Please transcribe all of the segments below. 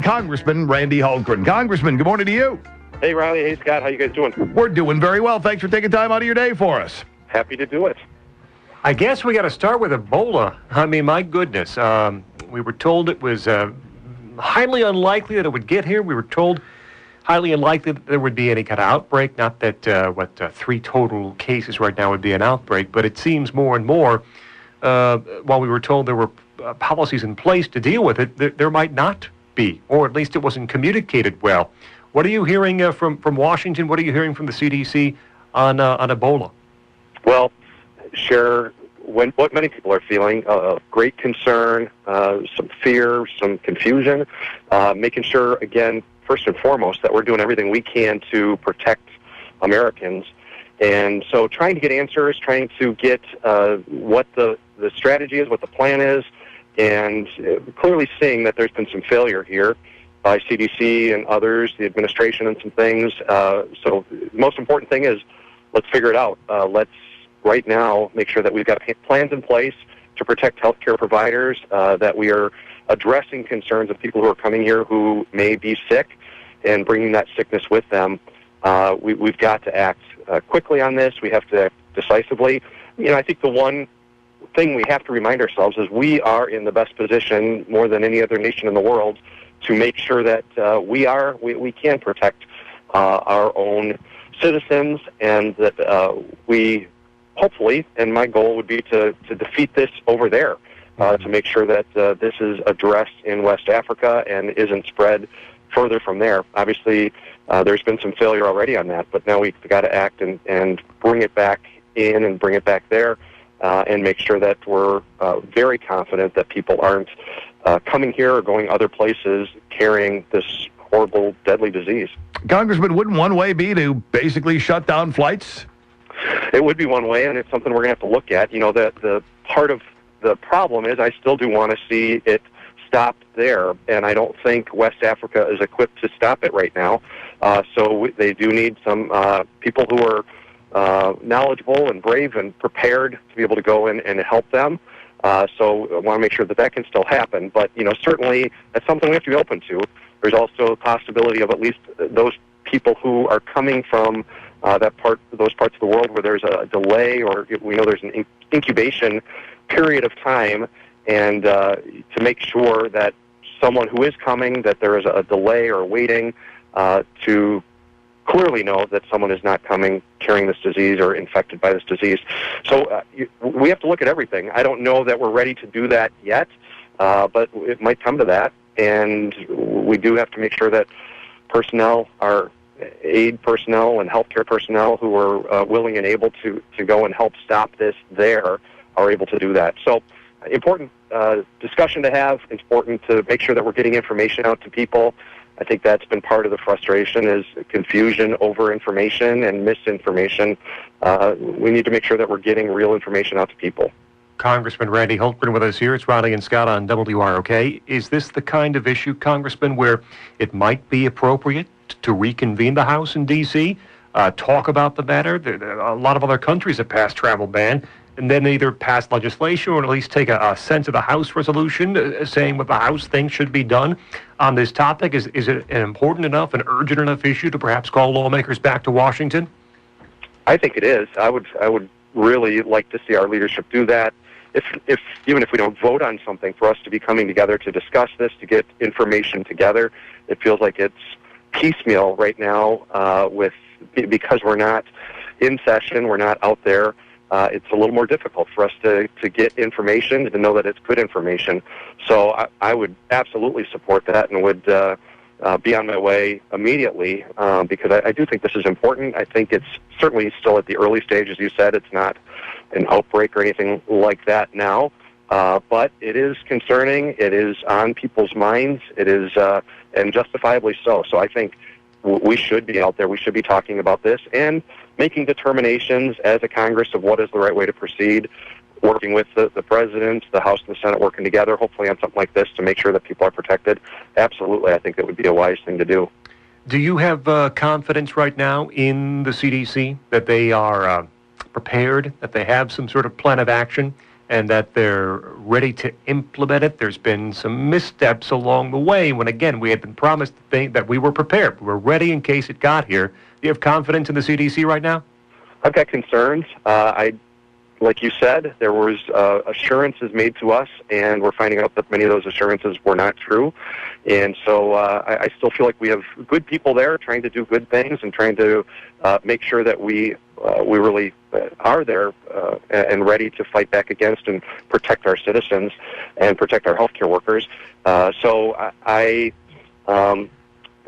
Congressman Randy Hultgren. Congressman, good morning to you. Hey, Riley. Hey, Scott. How you guys doing? We're doing very well. Thanks for taking time out of your day for us. Happy to do it. I guess we got to start with Ebola. I mean, my goodness. We were told it was highly unlikely that it would get here. We were told highly unlikely that there would be any kind of outbreak. Not that 3 total cases right now would be an outbreak, but it seems more and more, while we were told there were policies in place to deal with it, there might not be, or at least it wasn't communicated well. What are you hearing from Washington? What are you hearing from the CDC on Ebola? Well, share what many people are feeling, great concern, some fear, some confusion, making sure, again, first and foremost, that we're doing everything we can to protect Americans. And so trying to get answers, trying to get what the strategy is, what the plan is, and clearly seeing that there's been some failure here by CDC and others, the administration and some things. So the most important thing is let's figure it out. Let's right now make sure that we've got plans in place to protect healthcare providers, that we are addressing concerns of people who are coming here who may be sick and bringing that sickness with them. We've got to act quickly on this. We have to act decisively. I think the one thing we have to remind ourselves is we are in the best position more than any other nation in the world to make sure that we can protect our own citizens, and that we hopefully, and my goal would be to defeat this over there, to make sure that this is addressed in West Africa and isn't spread further from there. Obviously, there's been some failure already on that, but now we've got to act and bring it back in and bring it back there, and make sure that we're very confident that people aren't coming here or going other places carrying this horrible, deadly disease. Congressman, wouldn't one way be to basically shut down flights? It would be one way, and it's something we're going to have to look at. The part of the problem is I still do want to see it stopped there, and I don't think West Africa is equipped to stop it right now. So they do need some people who are knowledgeable and brave and prepared to be able to go in and help them. So I want to make sure that can still happen. But, certainly that's something we have to be open to. There's also a possibility of at least those people who are coming from those parts of the world where there's a delay, or we know there's an incubation period of time, and to make sure that someone who is coming, that there is a delay or waiting, to clearly know that someone is not coming carrying this disease or infected by this disease. So we have to look at everything. I don't know that we're ready to do that yet, but it might come to that, and we do have to make sure that personnel, our aid personnel and healthcare personnel who are willing and able to go and help stop this there are able to do that. So important discussion to have. It's important to make sure that we're getting information out to people. I think that's been part of the frustration, is confusion over information and misinformation. We need to make sure that we're getting real information out to people. Congressman Randy Hultgren with us here. It's Riley and Scott on WROK. Is this the kind of issue, Congressman, where it might be appropriate to reconvene the House in D.C., talk about the matter? A lot of other countries have passed travel ban, and then either pass legislation or at least take a sense of the House resolution saying what the House thinks should be done on this topic. Is it an important enough, an urgent enough issue to perhaps call lawmakers back to Washington? I think it is. I would really like to see our leadership do that. Even if we don't vote on something, for us to be coming together to discuss this, to get information together. It feels like it's piecemeal right now, because we're not in session, we're not out there. It's a little more difficult for us to get information, to know that it's good information. So I would absolutely support that, and would be on my way immediately, because I do think this is important. I think it's certainly still at the early stage, as you said. It's not an outbreak or anything like that now, but it is concerning. It is on people's minds. It is, and justifiably so. So I think we should be out there. We should be talking about this and making determinations as a Congress of what is the right way to proceed, working with the President, the House, and the Senate, working together, hopefully on something like this to make sure that people are protected. Absolutely, I think that would be a wise thing to do. Do you have confidence right now in the CDC that they are prepared, that they have some sort of plan of action and that they're ready to implement it. There's been some missteps along the way when, again, we had been promised that we were prepared. We were ready in case it got here. Do you have confidence in the CDC right now? I've got concerns. Like you said, there was assurances made to us, and we're finding out that many of those assurances were not true. And so I still feel like we have good people there trying to do good things and trying to make sure that we really are there and ready to fight back against and protect our citizens and protect our healthcare workers. So I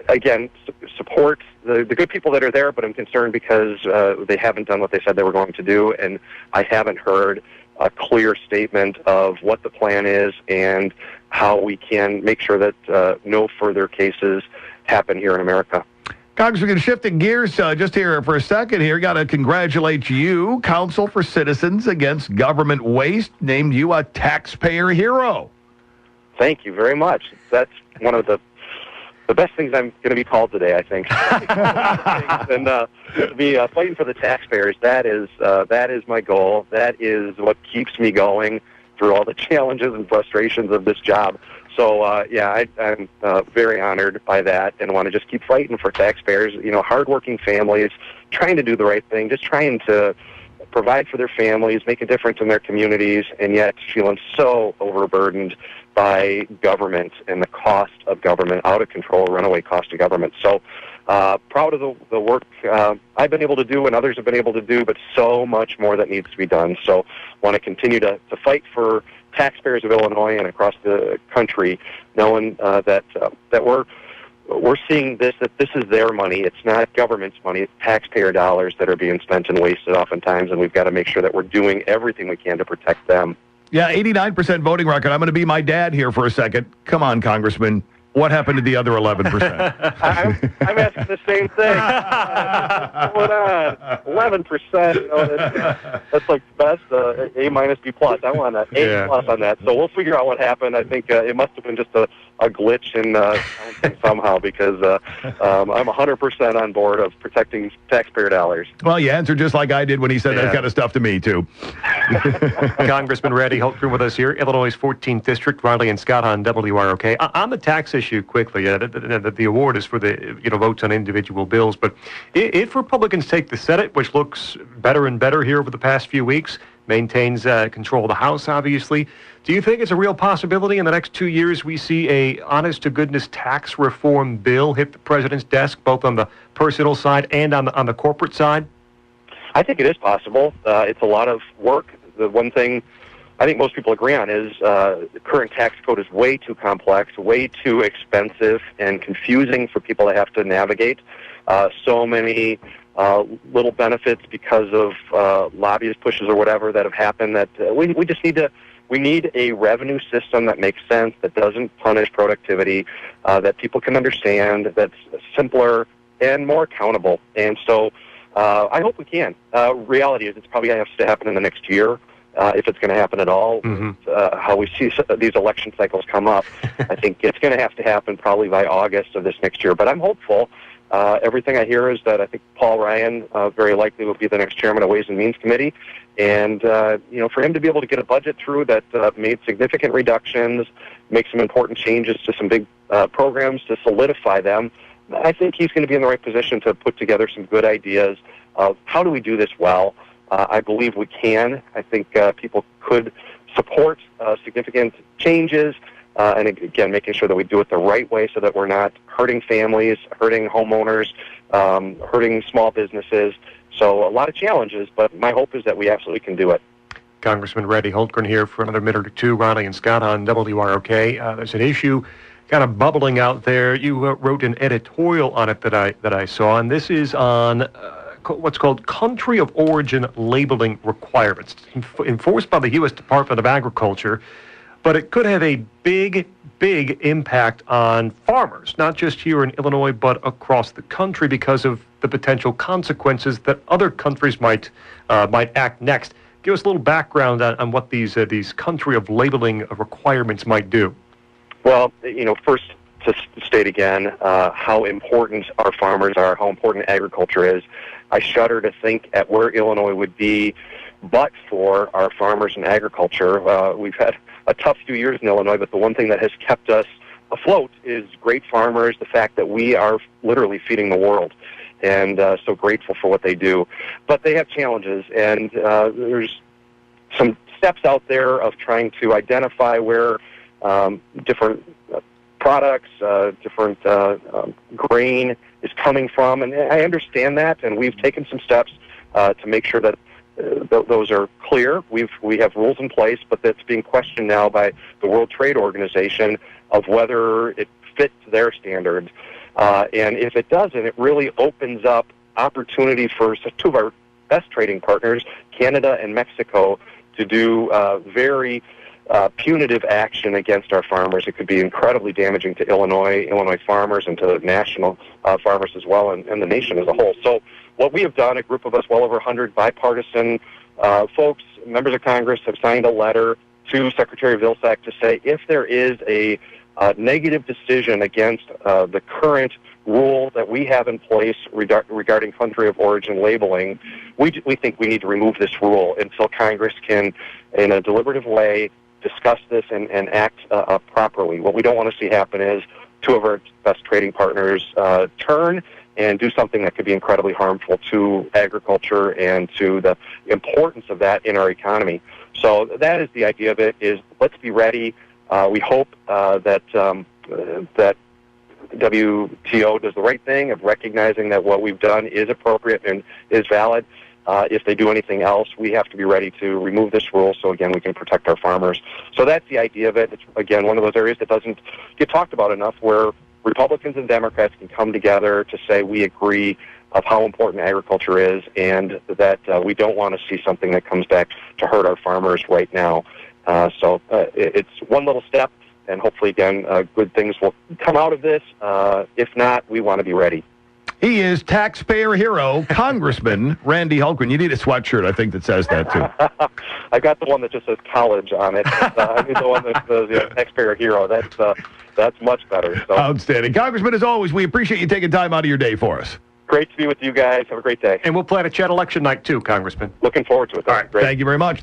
again, support the good people that are there, but I'm concerned because they haven't done what they said they were going to do, and I haven't heard a clear statement of what the plan is and how we can make sure that no further cases happen here in America. Congressman, shifting gears just here for a second here, got to congratulate you. Council for Citizens Against Government Waste named you a taxpayer hero. Thank you very much. That's one of the best things I'm going to be called today, I think. And to be fighting for the taxpayers, that is my goal. That is what keeps me going through all the challenges and frustrations of this job. So, I'm very honored by that and want to just keep fighting for taxpayers, hardworking families, trying to do the right thing, just trying to provide for their families, make a difference in their communities, and yet feeling so overburdened by government and the cost of government, out of control, runaway cost of government. So proud of the work I've been able to do and others have been able to do, but so much more that needs to be done. So want to continue to fight for taxpayers of Illinois and across the country, knowing that we're seeing that this is their money. It's not government's money. It's taxpayer dollars that are being spent and wasted oftentimes, and we've got to make sure that we're doing everything we can to protect them. Yeah, 89% voting record. I'm going to be my dad here for a second. Come on, Congressman. What happened to the other 11%? I'm asking the same thing. Hold on, 11%. That's like best A minus B plus. I want an A plus on that. So we'll figure out what happened. I think it must have been just a glitch in counting somehow, because I'm 100% on board of protecting taxpayer dollars. Well, you answered just like I did when he said that kind of stuff to me too. Congressman Randy Hultgren with us here, Illinois' 14th District, Riley and Scot on WROK. On the tax issue, quickly, the award is for the votes on individual bills, but if Republicans take the Senate, which looks better and better here over the past few weeks, maintains control of the House, obviously, do you think it's a real possibility in the next 2 years we see a honest-to-goodness tax reform bill hit the president's desk, both on the personal side and on the corporate side? I think it is possible. It's a lot of work. The one thing I think most people agree on is the current tax code is way too complex, way too expensive, and confusing for people to have to navigate. So many little benefits because of lobbyist pushes or whatever that have happened that we just need a revenue system that makes sense, that doesn't punish productivity, that people can understand, that's simpler and more accountable. And so I hope we can. Reality is it's probably going to have to happen in the next year. If it's going to happen at all, how we see these election cycles come up, I think it's going to have to happen probably by August of this next year. But I'm hopeful. Everything I hear is that I think Paul Ryan very likely will be the next chairman of Ways and Means Committee. And, for him to be able to get a budget through that made significant reductions, make some important changes to some big programs to solidify them, I think he's going to be in the right position to put together some good ideas of how do we do this well. I believe we can. I think people could support significant changes, and again, making sure that we do it the right way so that we're not hurting families, hurting homeowners, hurting small businesses. So a lot of challenges, but my hope is that we absolutely can do it. Congressman Randy Hultgren here for another minute or two. Riley and Scot on WROK. There's an issue kind of bubbling out there. You wrote an editorial on it that I saw, and this is on what's called country of origin labeling requirements enforced by the U.S. Department of Agriculture, but it could have a big impact on farmers, not just here in Illinois, but across the country because of the potential consequences that other countries might act next. Give us a little background on what these country of labeling requirements might do. Well, first to state again how important our farmers are, how important agriculture is. I shudder to think at where Illinois would be but for our farmers and agriculture. We've had a tough few years in Illinois, but the one thing that has kept us afloat is great farmers, the fact that we are literally feeding the world, and so grateful for what they do. But they have challenges, and there's some steps out there of trying to identify where different products, different grain is coming from, and I understand that, and we've taken some steps to make sure that those are clear. We have rules in place, but that's being questioned now by the World Trade Organization of whether it fits their standards. And if it doesn't, it really opens up opportunity for two of our best trading partners, Canada and Mexico, to do very punitive action against our farmers. It could be incredibly damaging to Illinois farmers, and to national farmers as well, and the nation as a whole. So what we have done, a group of us, well over 100 bipartisan folks, members of Congress, have signed a letter to Secretary Vilsack to say if there is a negative decision against the current rule that we have in place regarding country of origin labeling, we think we need to remove this rule until Congress can, in a deliberative way, discuss this and act properly. What we don't want to see happen is two of our best trading partners turn and do something that could be incredibly harmful to agriculture and to the importance of that in our economy. So that is the idea of it, is let's be ready. We hope that WTO does the right thing of recognizing that what we've done is appropriate and is valid. If they do anything else, we have to be ready to remove this rule so, again, we can protect our farmers. So that's the idea of it. It's, again, one of those areas that doesn't get talked about enough, where Republicans and Democrats can come together to say we agree of how important agriculture is, and that we don't want to see something that comes back to hurt our farmers right now. So it's one little step, and hopefully, again, good things will come out of this. If not, we want to be ready. He is taxpayer hero, Congressman Randy Hultgren. You need a sweatshirt, I think, that says that, too. I got the one that just says college on it. I need the one that says taxpayer hero. That's much better. So. Outstanding. Congressman, as always, we appreciate you taking time out of your day for us. Great to be with you guys. Have a great day. And we'll plan a chat election night, too, Congressman. Looking forward to it. All right. Great. Thank you very much.